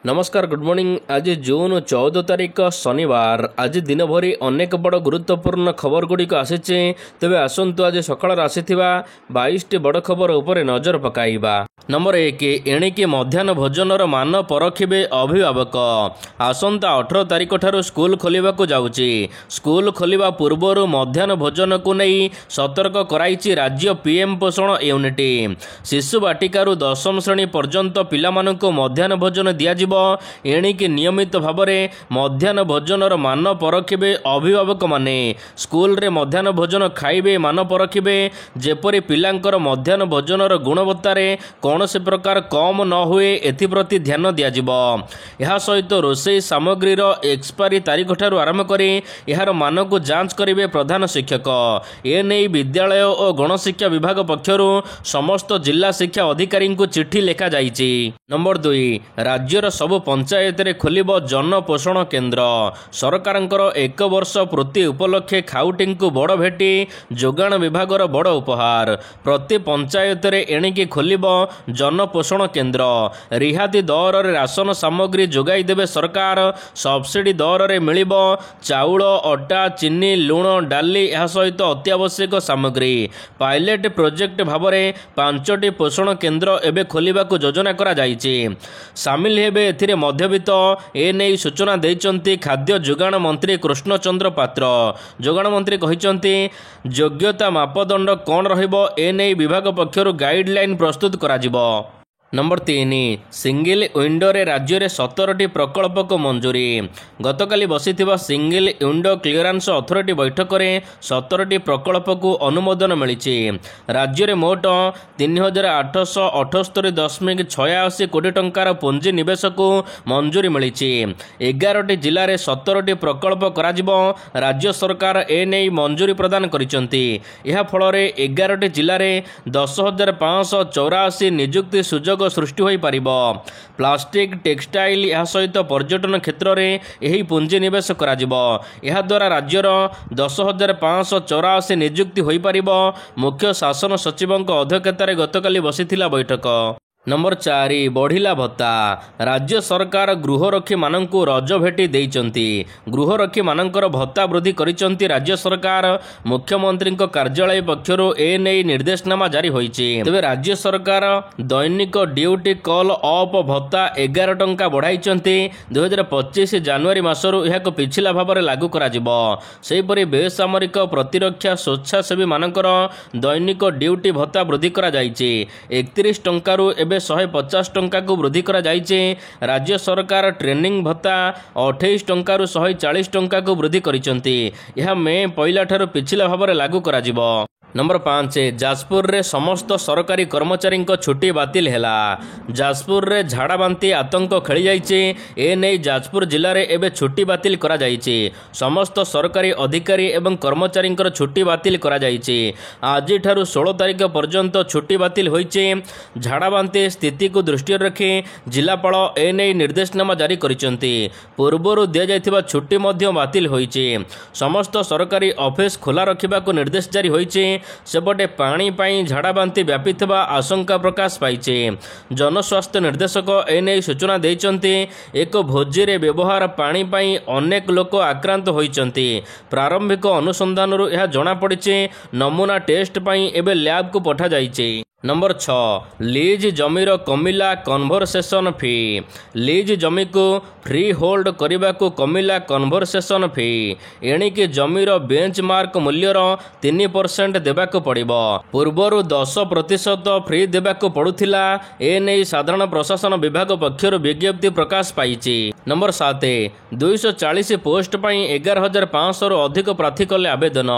नमस्कार good morning. आज जून 14 तारिख शनिवार। आज दिन भरी अनेक बड़ गुरुत्वपूर्ण खबर गुड़िक आसी। तेबे आसतु आज सकाळ आसीथिबा 22टी बड़ खबर उपरे नजर पकाइबा। नंबर 1 एणिकी मध्याह्न भोजनर मान परखिबे अभिभावक। आसंता 18 तारिख ठारू स्कूल खोलिबाकू जाउची। स्कूल खोलिबा पूर्वरु मध्याह्न भोजन को नहीं सतर्क कराइची राज्य पीएम पोषण यूनिट। शिशु बाटिकारु 10म श्रेणी पर्यंत पिलामानंकु मध्याह्न भोजन दियाजिबो। एणिकी नियमित भाव में मध्याह्न भोजनर मान परखिबे अभिभावक माने। स्कूल रे मध्याह्न भोजन खाइबे मान परखिबे जेपरि पिलांकर मध्याह्न भोजनर गुणवत्तार कौनसी प्रकार कम न हुए एथिप्रति ध्यान दियाजिबो। यह सहित रोषेई सामग्रीर एक्सपायरी तारीख ठारू आरंभ करी यार मान को जांच करेंगे प्रधान शिक्षक। एने विद्यालय और गणशिक्षा विभाग पक्षरु समस्त जिला शिक्षा अधिकारी को चिठी लेखा जाइछि। नंबर 2 राज्यर सबु पंचायत रे खोलिबो जन पोषण केन्द्र। सरकारंकर 1 वर्ष पूर्ति उपलक्षे खाउटी को बड़ भेटी जोगाण विभागर बड़ उपहार। प्रति पंचायत रे एणिकी खोलिबो जन पोषण केन्द्र। रिहाती दर रे राशन सामग्री जोगाई देबे सरकार। सब्सिडी दर रे मिलिबो चाउल अटा चीनी लुण डाली यह सहित अत्यावश्यक सामग्री। पायलट प्रोजेक्ट भाव में 5टी पोषण केन्द्र एबे खोलिबाकू योजना करा जाइछि। सामिल हेबे एथिरे मध्यवित्त एने सूचना देइचंती खाद्य जोगाण मंत्री कृष्णचंद्र पात्र। जोगाण मंत्री कहिचंती योग्यता मापदंड कौन रहिबो एने विभाग पक्षरु गाइडलाइन प्रस्तुत कराजिबो। नंबर 3 सिंगल विंडो रे राज्य रे 17टी प्रकल्प को मंजूरी। गतकाली बसिथिबा सिंगल विंडो क्लियरेंस अथॉरिटी बैठक में 17टी प्रकल्प को अनुमोदन मिली। राज्य रे मोट 3878.86 कोटी टंकार पुंजी निवेश को मंजूरी मिली। 11टी जिले में 17टी प्रकल्प कराजिबो। राज्य सरकार एने मंजूरी प्रदान करिसंती। यह फल 11टी जिले में 10,584 नियुक्ति सुजोग सृष्टि होई पारिबो। प्लास्टिक टेक्सटाइल यह सहित पर्यटन क्षेत्र में यही पुंजी निवेश कराजिबो। यह द्वारा राज्यर 10,584 नियुक्ति होई पारिबो। मुख्य शासन सचिवंक अध्यक्षतार गतकाली बसिथिला बैठक। नंबर 4 बढ़िला भत्ता। राज्य सरकार गृहरक्षी मानंकु रज भेटी देइचंती। गृहरक्षी मानंकर भत्ता वृद्धि करिचंती राज्य सरकार। मुख्यमंत्री कार्यालय पक्षरु एने निर्देशनामा जारी होईची। तेबे राज्य सरकार दैनिक ड्यूटी कॉल अप भत्ता 11 टंका बढ़ाइचंती। 2025 जनवरी मासरु यहाक पिछला भाव में लागू कराजिबो। सेहिपरि बेसामरिक प्रतिरक्षा स्वेच्छासेवी मानंकर दैनिक ड्यूटी भत्ता वृद्धि करा जाइची। 31 टंकारु एबे 150 टंका को वृद्धि करा जाइछे। राज्य सरकार ट्रेनिंग भत्ता 28 टंकारु 140 टंका को वृद्धि करिसंती। यह मे पहिला ठारू पिछला भाव में लागू कराजिबो। नंबर 5 जाजपुर रे समस्त सरकारी कर्मचारी छुट्टी बातिल हैला। जाजपुर रे झाड़ा बांती आतंक खेली जाइछे। एने जाजपुर जिले में एबे छुट्टी बातिल करा जाइछे। समस्त सरकारी अधिकारी एवं कर्मचारी छुट्टी बातिल करा जाइछे। आज ठारू 16 तारिख पर्यंत छुट्टी बातिल होइछे। झाड़ा बांती स्थिति को दृष्टि रखी जिलापाल एने निर्देशनामा जारी करिसंती। पूर्वरु दिया जाइथिबा छुट्टी मध्य बातिल होइछे। समस्त सरकारी ऑफिस खोला रखिबाकू निर्देश जारी होइछे। सेपटे पानी पाई झाड़ा बांती व्यापीथिबा आशंका प्रकाश पाइछे। जनस्वास्थ्य निर्देशक एने सूचना देइचंती। एक भोजी रे व्यवहार पानी पाई अनेक लोक आक्रांत होइचंती। प्रारंभिक अनुसंधानरु यह जणा पड़िछे। नमूना टेस्ट पाई एबे लैब को पठा जाइछे। नंबर 6 लीज जमीर कमिला कन्भरसेशन फी। लीज जमी को फ्री होल्ड करने को कमिला कन्भरसेशन फी। एणिकी जमीर बेंचमार्क मूल्यर 3% देबाक पड़िबो। पूर्वरु 10% फ्री देबाक पड़ुथिला। एने साधारण प्रशासन विभाग पक्षरु विज्ञप्ति प्रकाश पाइछि। नंबर 7 240 पोस्ट पाई 11,500 रु अधिक प्रार्थी कले आवेदन।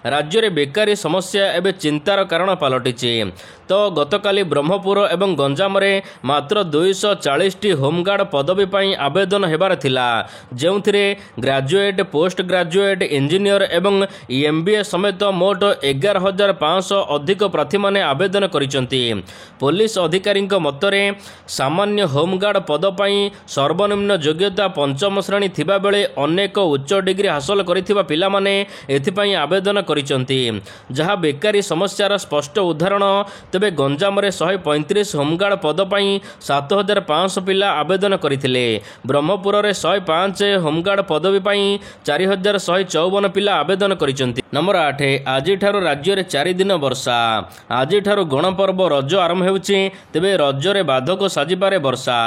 राज्य में बेकारी समस्या एवं चिंतार कारण पलटिछि। तो गतकाली ब्रह्मपुर एवं गंजाम रे मात्र 240टी होमगार्ड पदवी पाई आवेदन हेबार थिला। जेउथिरे ग्रेजुएट पोस्ट ग्रेजुएट इंजीनियर एवं एमबीए समेत मोट 11,500 अधिक प्रार्थी माने आवेदन करिसंती। पुलिस अधिकारी मतरे सामान्य होमगार्ड पद पाई सर्वनिम्न योग्यता 5म श्रेणी थिबा बेले अनेक उच्च डिग्री हासिल करिथिबा पिला माने एथिपाई आवेदन करिसंती। जहा बेकारी समस्यार स्पष्ट उदाहरण ତେବେ ଗଞ୍ଜାମରେ 135 ହୋମଗାର୍ଡ ପଦ ପାଇଁ 7500 ପିଲା ଆବେଦନ କରିଥିଲେ। ବ୍ରହ୍ମପୁରରେ 105 ହୋମଗାର୍ଡ ପଦବୀ ପାଇଁ 4154 ପିଲା ଆବେଦନ କରିଛନ୍ତି। ନମ୍ବର 8 ଆଜିଠାରୁ ରାଜ୍ୟରେ 4 ଦିନ ବର୍ଷା। ଆଜିଠାରୁ ଗଣପର୍ବ ରଜ ଆରମ୍ଭ ହେଉଛି। ତେବେ ରଜରେ ବାଧକ ସାଜିପାରେ ବର୍ଷା।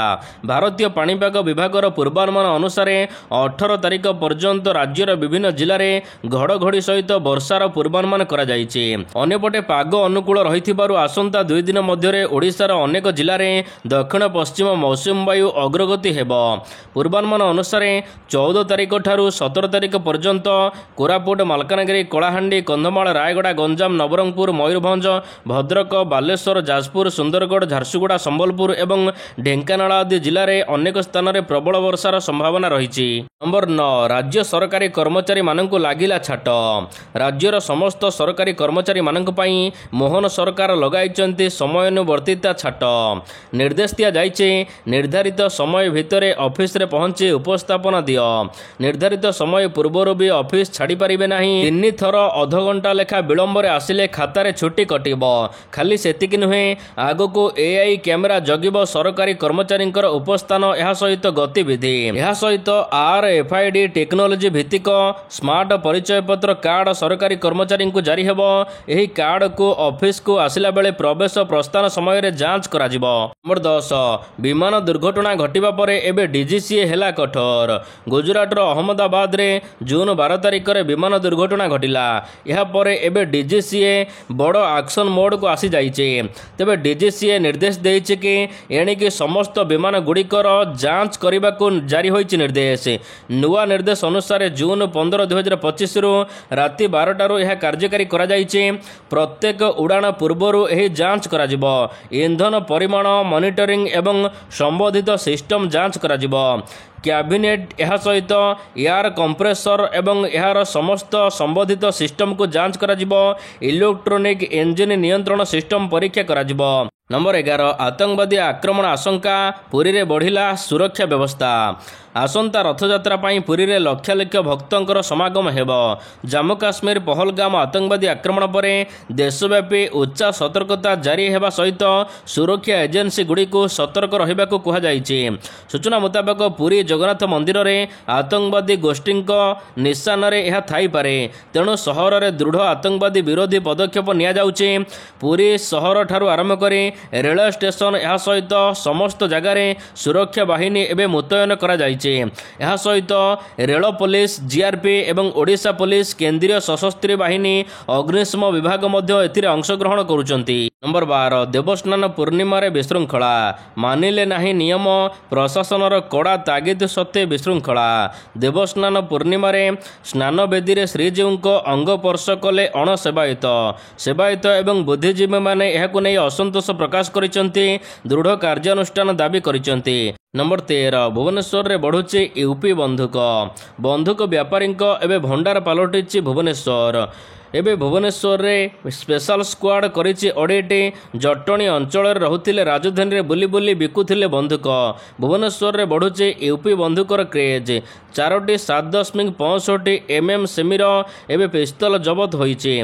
ଭାରତୀୟ ପାଣିପାଗ ବିଭାଗର ପୂର୍ବାନୁମାନ ଅନୁସାରେ 18 ତାରିଖ ପର୍ଯ୍ୟନ୍ତ ରାଜ୍ୟର ବିଭିନ୍ନ ଜିଲ୍ଲାରେ ଘଡ଼ଘଡ଼ି ସହିତ ବର୍ଷାର ପୂର୍ବାନୁମାନ କରାଯାଇଛି। ଅନ୍ୟପଟେ ପାଗ ଅନୁକୂଳ ରହିଥିବାରୁ ଆସନ୍ତା 2 ଦିନ ମଧ୍ୟରେ ଓଡ଼ିଶାର ଅନେକ ଜିଲ୍ଲାରେ ଦକ୍ଷିଣ ପଶ୍ଚିମ ମୌସୁମୀ ବାୟୁ ଅଗ୍ରଗତି ହେବ। ପୂର୍ବାନୁମାନ ଅନୁସାରେ 14 ତାରିଖ ଠାରୁ 17 ତାରିଖ ପର୍ଯ୍ୟନ୍ତ କୋରାପୁଟ, ମାଲକାନଗିରି, କଳାହାଣ୍ଡି, କନ୍ଧମାଳ, ରାୟଗଡ଼ା, ଗଞ୍ଜାମ, ନବରଙ୍ଗପୁର, ମୟୂରଭଞ୍ଜ, ଭଦ୍ରକ, ବାଲେଶ୍ୱର, ଯାଜପୁର, ସୁନ୍ଦରଗଡ଼, ଝାରସୁଗୁଡ଼ା, ସମ୍ବଲପୁର ଏବଂ ଢେଙ୍କାନାଳ ଆଦି ଜିଲ୍ଲାରେ ଅନେକ ସ୍ଥାନରେ ପ୍ରବଳ ବର୍ଷାର ସମ୍ଭାବନା ରହିଛି। ନମ୍ବର 9 ରାଜ୍ୟ ସରକାରୀ କର୍ମଚାରୀମାନଙ୍କୁ ଲାଗିଲା ଛାଟ। ରାଜ୍ୟର ସମସ୍ତ ସରକାରୀ କର୍ମଚାରୀମାନଙ୍କ ପାଇଁ ମୋହନ ସରକାର ଲଗାଇଛନ୍ତି ସମୟାନୁବର୍ତ୍ତିତା ଛାଟ। ନିର୍ଦ୍ଦେଶ ଦିଆଯାଇଛି, ନିର୍ଦ୍ଧାରିତ ସମୟ ଭିତରେ ଅଫିସରେ ପହଞ୍ଚି ଉପସ୍ଥାପନ ଦିଅ। ନିର୍ଦ୍ଧାରିତ ସମୟ ପୂର୍ବରୁ ବି ଅଫିସ ଛାଡ଼ିପାରିବେ ନାହିଁ। 3 ଥର ଅଧଘଣ୍ଟା ଲେଖା ବିଳମ୍ବରେ ଆସିଲେ ଖାତାରେ ଛୁଟି କଟିବ। ଖାଲି ସେତିକି ନୁହେଁ, ଆଗକୁ AI କ୍ୟାମେରା ଜଗିବ ସରକାରୀ କର୍ମଚାରୀଙ୍କର ଉପସ୍ଥାନ, ଏହା ସହିତ ଗତିବିଧି। ଏହା ସହିତ RFID ଟେକ୍ନୋଲୋଜି ଭିତ୍ତିକ ସ୍ମାର୍ଟ ପରିଚୟପତ୍ର କାର୍ଡ ସରକାରୀ କର୍ମଚାରୀଙ୍କୁ ଜାରି ହେବ। ଏହି କାର୍ଡକୁ ଅଫିସକୁ ଆସିଲା ବେଳେ ପ୍ରବେଶ ପ୍ରସ୍ଥାନ ସମୟରେ ଯାଞ୍ଚ କରାଯିବ। ନମ୍ବର 10 ବିମାନ ଦୁର୍ଘଟଣା ଘଟିବା ପରେ ଏବେ DGCA ହେଲା କଠୋର। ଗୁଜରାଟର ଅହମ୍ମଦାବାଦରେ ଜୁନ 12 ତାରିଖରେ ବିମାନ ଦୁର୍ଘଟଣା ଘଟିଲା। ଏହାପରେ ଏବେ DGCA ବଡ଼ ଆକ୍ସନ ମୋଡକୁ ଆସିଯାଇଛି। ତେବେ DGCA ନିର୍ଦ୍ଦେଶ ଦେଇଛି କି ଏଣିକି ସମସ୍ତ ବିମାନ ଗୁଡ଼ିକର ଯାଞ୍ଚ କରିବାକୁ ଜାରି ହୋଇଛି ନିର୍ଦ୍ଦେଶ। ନୂଆ ନିର୍ଦ୍ଦେଶ ଅନୁସାରେ ଜୁନ 15, 2025ରୁ ରାତି 12ଟାରୁ ଏହା କାର୍ଯ୍ୟକାରୀ କରାଯାଇଛି। ପ୍ରତ୍ୟେକ ଉଡ଼ାଣ ପୂର୍ବରୁ ଏହି ଯାଞ୍ଚ କରାଯିବ। ଇନ୍ଧନ ପରିମାଣ ମନିଟରିଂ ଏବଂ ସମ୍ବନ୍ଧିତ ସିଷ୍ଟମ ଯାଞ୍ଚ କରାଯିବ। କ୍ୟାବିନେଟ୍ ଏହା ସହିତ ଏୟାର କମ୍ପ୍ରେସର ଏବଂ ଏହାର ସମସ୍ତ ସମ୍ବନ୍ଧିତ ସିଷ୍ଟମକୁ ଯାଞ୍ଚ କରାଯିବ। ଇଲେକ୍ଟ୍ରୋନିକ୍ ଇଞ୍ଜିନ ନିୟନ୍ତ୍ରଣ ସିଷ୍ଟମ ପରୀକ୍ଷା କରାଯିବ। ନମ୍ବର 11 ଆତଙ୍କବାଦୀ ଆକ୍ରମଣ ଆଶଙ୍କା, ପୁରୀରେ ବଢ଼ିଲା ସୁରକ୍ଷା ବ୍ୟବସ୍ଥା। ଆସନ୍ତା ରଥଯାତ୍ରା ପାଇଁ ପୁରୀରେ ଲକ୍ଷ ଲକ୍ଷ ଭକ୍ତଙ୍କର ସମାଗମ ହେବ। ଜାମ୍ମୁ କାଶ୍ମୀର ପହଲଗାମ ଆତଙ୍କବାଦୀ ଆକ୍ରମଣ ପରେ ଦେଶବ୍ୟାପୀ ଉଚ୍ଚ ସତର୍କତା ଜାରି ହେବା ସହିତ ସୁରକ୍ଷା ଏଜେନ୍ସି ଗୁଡ଼ିକୁ ସତର୍କ ରହିବାକୁ କୁହାଯାଇଛି। ସୂଚନା ମୁତାବକ ପୁରୀ ଜଗନ୍ନାଥ ମନ୍ଦିରରେ ଆତଙ୍କବାଦୀ ଗୋଷ୍ଠୀଙ୍କ ନିଶାନରେ ଏହା ଥାଇପାରେ। ତେଣୁ ସହରରେ ଦୃଢ଼ ଆତଙ୍କବାଦୀ ବିରୋଧୀ ପଦକ୍ଷେପ ନିଆଯାଉଛି। ପୁରୀ ସହରଠାରୁ ଆରମ୍ଭ କରି ରେଳ ଷ୍ଟେସନ ଏହା ସହିତ ସମସ୍ତ ଜାଗାରେ ସୁରକ୍ଷା ବାହିନୀ ଏବେ ମୁତୟନ କରାଯାଇଛି। ଏହା ସହିତ ରେଳ ପୋଲିସ, GRP ଏବଂ ଓଡ଼ିଶା ପୋଲିସ, କେନ୍ଦ୍ରୀୟ ସଶସ୍ତ୍ର ବାହିନୀ, ଅଗ୍ନିଶମ ବିଭାଗ ମଧ୍ୟ ଏଥିରେ ଅଂଶଗ୍ରହଣ କରୁଛନ୍ତି। ନମ୍ବର 12 ଦେବସ୍ନାନ ପୂର୍ଣ୍ଣିମାରେ ବିଶୃଙ୍ଖଳା, ମାନିଲେ ନାହିଁ ନିୟମ, ପ୍ରଶାସନର କଡ଼ା ତାଗିଦ ସତ୍ତ୍ୱେ ବିଶୃଙ୍ଖଳା। ଦେବସ୍ନାନ ପୂର୍ଣ୍ଣିମାରେ ସ୍ନାନବେଦୀରେ ଶ୍ରୀଜୀଉଙ୍କ ଅଙ୍ଗ ସ୍ପର୍ଶ କଲେ ଅଣସେବାୟତ। ସେବାୟତ ଏବଂ ବୁଦ୍ଧିଜୀବୀମାନେ ଏହାକୁ ନେଇ ଅସନ୍ତୋଷ ପ୍ରକାଶ କରିଛନ୍ତି, ଦୃଢ଼ କାର୍ଯ୍ୟାନୁଷ୍ଠାନ ଦାବି କରିଛନ୍ତି। ନମ୍ବର 13 ଭୁବନେଶ୍ୱରରେ ବଢ଼ୁଛି ୟୁପି ବନ୍ଧୁକ। ବନ୍ଧୁକ ବେପାରୀଙ୍କ ଏବେ ଭଣ୍ଡାର ପାଲଟିଛି ଭୁବନେଶ୍ୱର। ଏବେ ଭୁବନେଶ୍ୱରରେ ସ୍ପେଶାଲ ସ୍କ୍ୱାଡ୍ କରିଛି ଅଡ଼ିଟ୍। ଜଟଣୀ ଅଞ୍ଚଳରେ ରହୁଥିଲେ, ରାଜଧାନୀରେ ବୁଲି ବୁଲି ବିକୁଥିଲେ ବନ୍ଧୁକ। ଭୁବନେଶ୍ୱରରେ ବଢ଼ୁଛି ୟୁପି ବନ୍ଧୁକର କ୍ରେଜ୍। 4ଟି 7.65 mm ସେମିର ଏବେ ପିସ୍ତଲ ଜବତ ହୋଇଛି।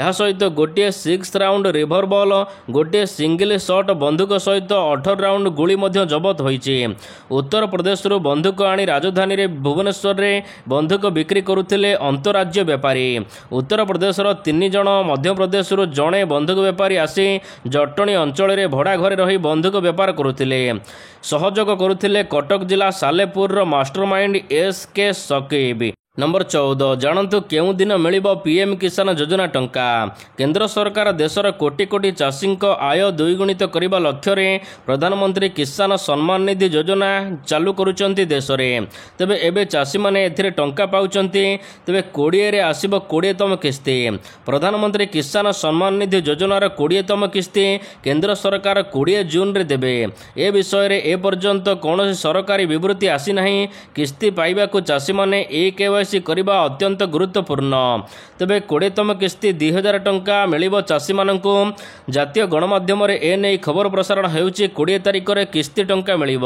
ଏହା ସହିତ ଗୋଟିଏ 6 ରାଉଣ୍ଡ ରିଭଲଭର, ଗୋଟିଏ ସିଙ୍ଗଲ ସଟ୍ ବନ୍ଧୁକ ସହିତ 18 ରାଉଣ୍ଡ ଗୁଳି ମଧ୍ୟ ଜବତ ହୋଇଛି। ଉତ୍ତରପ୍ରଦେଶରୁ ବନ୍ଧୁକ ଆଣି ରାଜଧାନୀରେ ଭୁବନେଶ୍ୱରରେ ବନ୍ଧୁକ ବିକ୍ରି କରୁଥିଲେ ଅନ୍ତରାଜ୍ୟ ବେପାରୀ। ଉତ୍ତରପ୍ରଦେଶର 3 ଜଣ, ମଧ୍ୟପ୍ରଦେଶରୁ ଜଣେ ବନ୍ଧୁକ ବେପାରୀ ଆସି ଜଟଣୀ ଅଞ୍ଚଳରେ ଭଡ଼ା ଘରେ ରହି ବନ୍ଧୁକ ବେପାର କରୁଥିଲେ। ସହଯୋଗ କରୁଥିଲେ କଟକ ଜିଲ୍ଲା ସାଲେପୁରର ମାଷ୍ଟରମାଇଣ୍ଡ SK ସକିବ୍। ନମ୍ବର 14 ଜାଣନ୍ତୁ କେଉଁ ଦିନ ମିଳିବ PM କିଷାନ ଯୋଜନା ଟଙ୍କା। କେନ୍ଦ୍ର ସରକାର ଦେଶର କୋଟି କୋଟି ଚାଷୀଙ୍କ ଆୟ ଦ୍ୱିଗୁଣିତ କରିବା ଲକ୍ଷ୍ୟରେ ପ୍ରଧାନମନ୍ତ୍ରୀ କିଷାନ ସମ୍ମାନ ନିଧି ଯୋଜନା ଚାଲୁ କରୁଛନ୍ତି ଦେଶରେ। ତେବେ ଏବେ ଚାଷୀମାନେ ଏଥିରେ ଟଙ୍କା ପାଉଛନ୍ତି। ତେବେ 20ରେ ଆସିବ 20ତମ କିସ୍ତି। ପ୍ରଧାନମନ୍ତ୍ରୀ କିଷାନ ସମ୍ମାନ ନିଧି ଯୋଜନାର 20ତମ କିସ୍ତି କେନ୍ଦ୍ର ସରକାର 20 ଜୁନରେ ଦେବେ। ଏ ବିଷୟରେ ଏପର୍ଯ୍ୟନ୍ତ କୌଣସି ସରକାରୀ ବିବୃତ୍ତି ଆସିନାହିଁ। କିସ୍ତି ପାଇବାକୁ ଚାଷୀମାନେ KYC କରିବା ଅତ୍ୟନ୍ତ ଗୁରୁତ୍ୱପୂର୍ଣ୍ଣ। ତେବେ 20ତମ କିସ୍ତି 2000 ଟଙ୍କା ମିଳିବ ଚାଷୀମାନଙ୍କୁ। ଜାତୀୟ ଗଣମାଧ୍ୟମରେ ଏନେଇ ଖବର ପ୍ରସାରଣ ହେଉଛି। 20 ତାରିଖରେ କିସ୍ତି ଟଙ୍କା ମିଳିବ।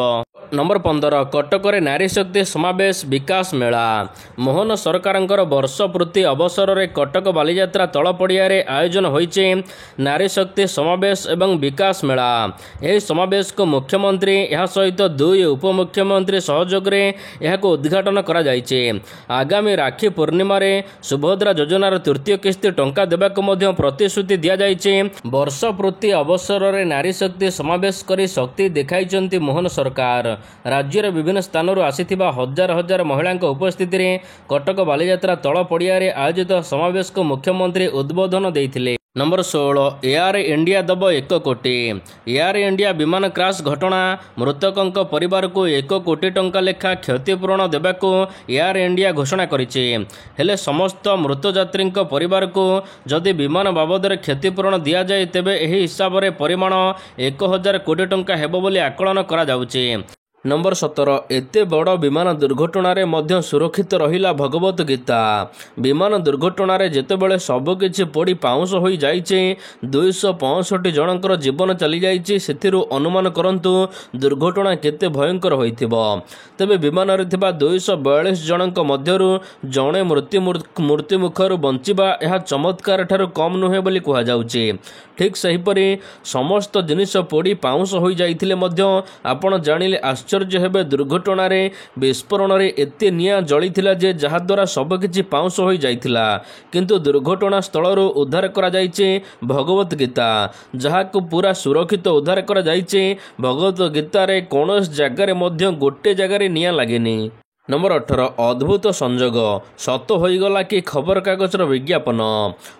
नंबर 15 कटकरे नारी शक्ति समावेश विकास मेला मोहन सरकारंकर वर्ष पूर्ति अवसर में कटक बालीजात्रा तल पड़िया रे आयोजन होइचे नारी शक्ति समावेश एवं विकास मेला। यह समावेश को मुख्यमंत्री यह सहित 2 उपमुख्यमंत्री सहयोग रे यहाको उद्घाटन करा जाइचे। आगामी राखी पूर्णिमा रे सुभद्रा योजनार तृतीय किस्ती टंका देबाक मध्य प्रतिश्रुति दिया जाइचे। वर्ष पूर्ति अवसर में नारी शक्ति समावेश करी शक्ति देखाइचंती मोहन सरकार। राज्यर विभिन्न स्थानरू आसीथिबा हजार हजार महिलांक उपस्थिति रे कटक बालीजात्रा तल पड़िया रे आयोजित समावेश को मुख्यमंत्री उद्बोधन देइथिले। नंबर 16 एयर इंडिया दब 1 कोटी। एयर इंडिया विमान क्रैश घटना मृतकों परिवार को 1 कोटी टंका लेखा क्षतिपूरण देबाको एयर इंडिया घोषणा करिছে। हेले समस्त मृत यात्री परिवार को जदि विमान बाबद क्षतिपूरण दिया जाए तेबे एही हिसाब रे परिमाण 1000 कोटी टंका हेबो बोली आकलन करा जाउছে। नंबर 17 एते बड़ विमान दुर्घटना रे मध्य सुरक्षित रहिला भगवत गीता। विमान दुर्घटना रे जेतेबेले सबकिछि पोड़ी पाउंस होई जाइचे 265 जनकर जीवन चली जाइचे सेथिरु अनुमान करंतु दुर्घटना केते भयंकर होइथिबो। तबे विमान रे थिबा 242 जनक मध्यरु जणे मृत्यु मुखरु बंचिबा यह चमत्कार ठारू कम नुहे बोली कुहा जाउचे। ठीक सहीपरि समस्त जिनिस पोड़ी पाउंस होई जाइथिले मध्य आपण जानिले आश्चर्य हेबे दुर्घटना रे विस्फोरण रे एते निया जळिथिला जे जहा द्वारा सब किछि पाउंस होई जाइथिला किंतु दुर्घटना स्थलरू उद्धार करा जाइचे भगवत गीता जहा को पूरा सुरक्षित उद्धार करा जाइचे। भगवत गीता रे कोनोस जगह रे मध्य गोटे जगह रे निया लागेनी। नंबर 18 अद्भुत संजोग सत होईगला कि खबर कागजर विज्ञापन।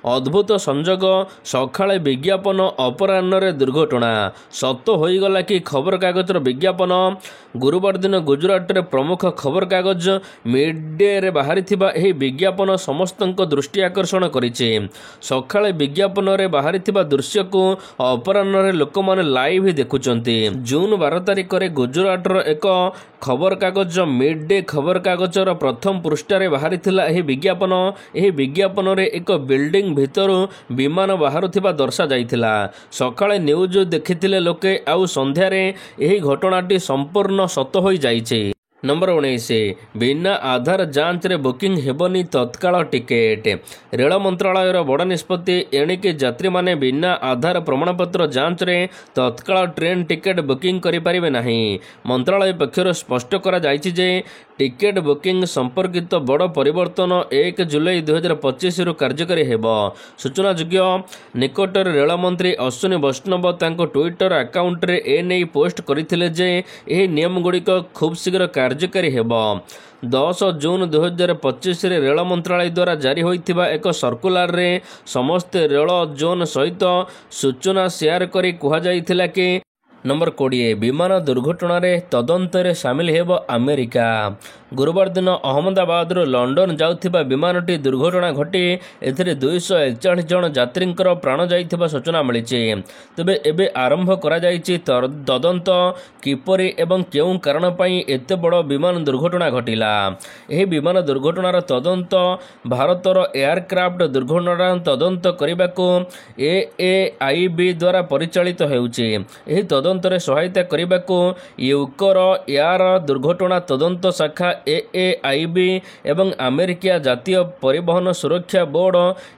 अद्भुत संजोग सकाळे विज्ञापन अपराह्न रे दुर्घटना सत होईगला कि खबर कागजर विज्ञापन। गुरुवार दिन गुजरात रे प्रमुख खबर कागज मिड डे रे बाहरी थिबा एही विज्ञापन समस्तक दृष्टि आकर्षण करिছে। सकाळे विज्ञापन रे बाहरी थिबा दृश्य को अपराह्न रे लोक माने लाइव देखुचंती। जून 12 तारिख रे गुजरात रो एक खबर कागज मिड डे खबर कागजर प्रथम पृष्ठारे बाहरी थिला एही विज्ञापन। एही विज्ञापन रे एक बिल्डिंग भितरु विमान बाहरुथिबा दर्शा जाइथिला। सकाळे न्यूज देखिथिले लोके आउ संध्या रे एही घटनाटी संपूर्ण सत होई जाइছে। नंबर 19 बिना आधार जांच रे बुकिंग हेबनी तत्काल टिकेट। रेल मंत्रालयर बड़ निष्पत्ति एणिके यात्री माने बिना आधार प्रमाणपत्र जांच रे तत्काल ट्रेन टिकेट बुकिंग करि परिबे नाही। मंत्रालय पक्षर स्पष्ट करा जाइछि जे टिकेट बुकिंग संपर्कित बड़ परिवर्तन 1 जुलाई 2025 रु कार्यकारी हेब। सूचना योग्य निकटर रेल मंत्री अश्विनी वैष्णव तांको ट्विटर अकाउंट रे ए नै पोस्ट करथिले जे एही नियम गुड़िक खूब शीघ्र कार्यकारी हेब। 10 जून 2025 रे रेल मंत्रालय द्वारा जारी होइथिबा एक सर्कुलर रे समस्त रेल जोन सहित सूचना शेयर करी कुहा जाइथिला कि नंबर 20 विमान दुर्घटना रे तदंत रे शामिल हेब अमेरिका। गुरुवार दिन अहमदाबाद रो लंडन जाउथिबा विमानटी दुर्घटना घटी एथिरे 241 जन यात्रींकर प्राण जाइथिबा सूचना मिलिছে। तबे एबे आरंभ करा जाइछि तदंत किपरि एवं केउ कारण पई एते बड़ विमान दुर्घटना घटिला। एही विमान दुर्घटनार तदंत भारतर एयरक्राफ्ट दुर्घटना तदंत करिबाको AAIB द्वारा परिचालित हेउछि। एही तदंत रे सहायता करिबाको यूकर एयर दुर्घटना तदंत शाखा AAIB एवं अमेरिका जातीय परिवहन सुरक्षा बोर्ड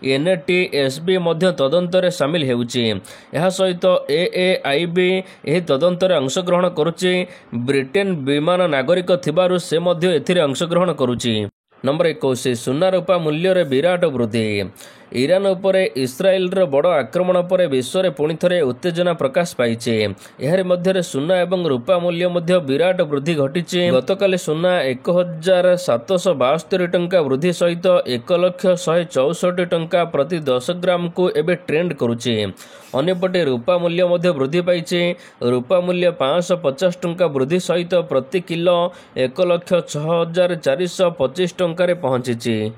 NTSB मध्य तदंत रे शामिल हेउछि। एहा सहित AAIB एही तदंत रे अंशग्रहण करुछि। ब्रिटेन विमान नागरिक थिबारु से मध्य एथिरे अंशग्रहण करुछि। नंबर 21 सुना रूपा मूल्य रे विराट वृद्धि। ईरान उपरे इस्राएल रो बड़ आक्रमण पर विश्व रे पुणी थरे उत्तेजना प्रकाश पाइছে। एहारे मध्य सुना एवं रूपा मूल्य मध्य विराट वृद्धि घटिছে। गतकाली सुना 1772 टंका वृद्धि सहित 1,164 टंका प्रति 10 ग्राम को एबे ट्रेंड करुছে। अन्यपटे रूपा मूल्य मध्य वृद्धि पाइছে। रूपा मूल्य 550 टंका वृद्धि सहित प्रति किलो 1,06,425 टंका रे पहुंचिଛି।